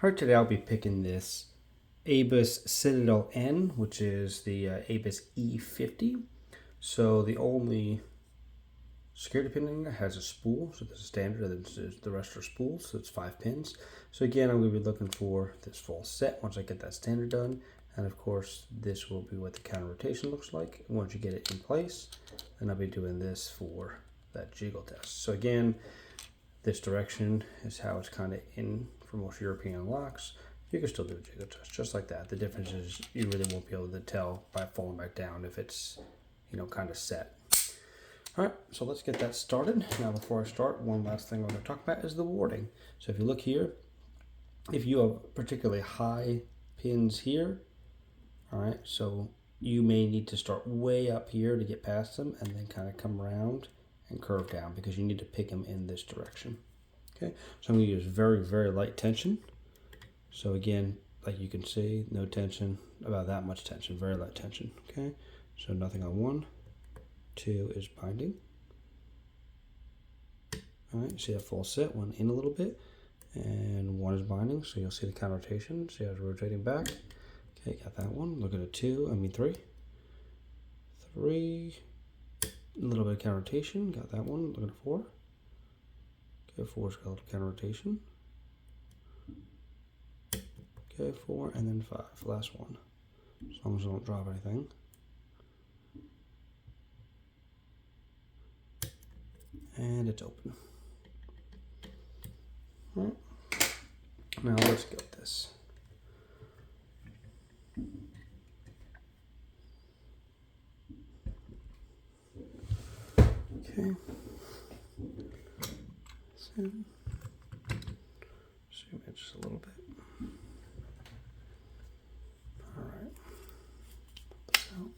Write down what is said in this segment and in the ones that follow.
Alright, today I'll be picking this Abus Citadel N, which is the Abus E50. So the only security pin in there has a spool, so there's a standard, and then the rest are spools, so it's 5 pins. So again, I'm going to be looking for this full set once I get that standard done. And of course, this will be what the counter rotation looks like. Once you get it in place, then I'll be doing this for that jiggle test. So again, this direction is how it's kind of in for most European locks. You can still do a jiggle test just like that. The difference is you really won't be able to tell by falling back down if it's, kind of set. All right, so let's get that started. Now, before I start, one last thing I'm going to talk about is the warding. So if you look here, if you have particularly high pins here, all right, so you may need to start way up here to get past them and then kind of come around and curve down because you need to pick them in this direction. Okay, so I'm going to use very, very light tension. So again, like you can see, no tension, about that much tension, very light tension. Okay, so nothing on 1, 2 is binding. All right, see that full set, 1 in a little bit, and 1 is binding, so you'll see the counter rotation, see how it's rotating back. Okay, got that one. Look at it, 3. 3, a little bit of counter rotation, got that one. Look at 4. Okay, 4's got a little counter rotation. Okay, 4, and then 5, last one. As long as I don't drop anything. And it's open. All right. Now let's get this. Okay. Zoom in just a little bit. All right. Put this out.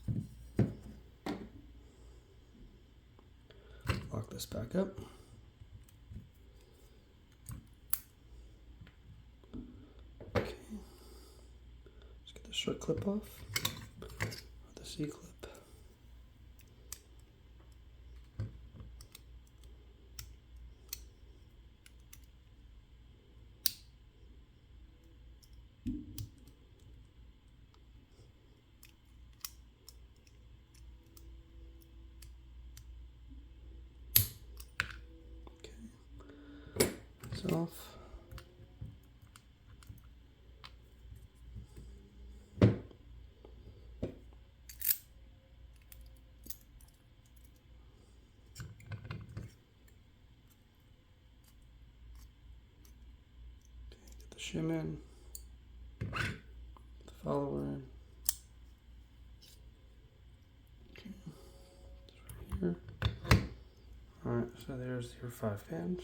Lock this back up. Okay. Let's get the short clip off. With the C clip. Off. Get the shim in, the follower in. Okay, it's right here. Alright, so there's your 5 pins.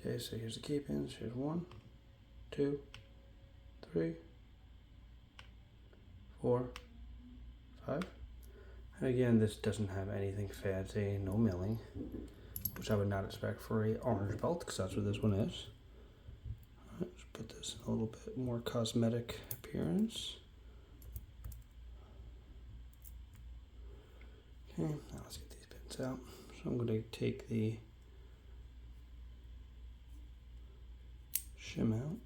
Okay, so here's the key pins. Here's 1, 2, 3, 4, 5. And again, this doesn't have anything fancy, no milling, which I would not expect for a orange belt, because that's what this one is. All right, let's put this in a little bit more cosmetic appearance. Okay, now let's get these pins out. So I'm going to take the shim out.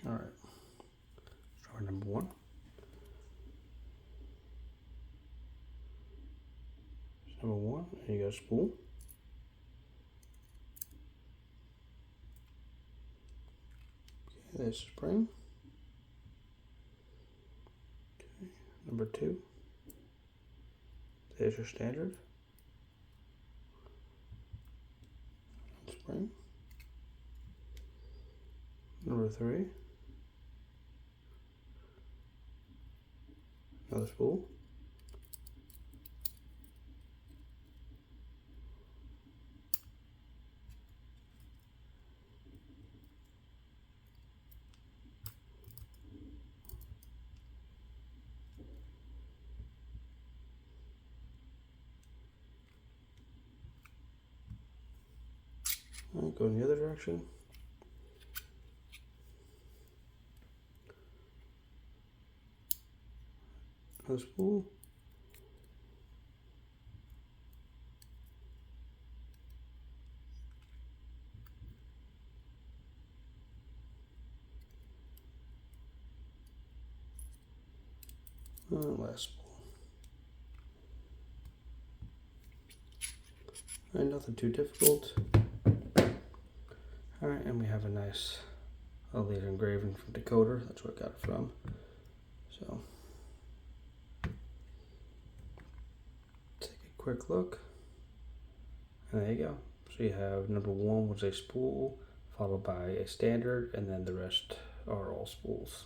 All right, start number 1. Number 1, and you got a spool. Okay, there's a spring. Okay, number 2. There's your standard. Spring. Number 3. Another spool. All right, go in the other direction. Another spool. Last spool. And nothing too difficult. Alright, and we have a nice laser engraving from Decoder. That's where I got it from. So, take a quick look. And there you go. So you have number 1 was a spool, followed by a standard, and then the rest are all spools.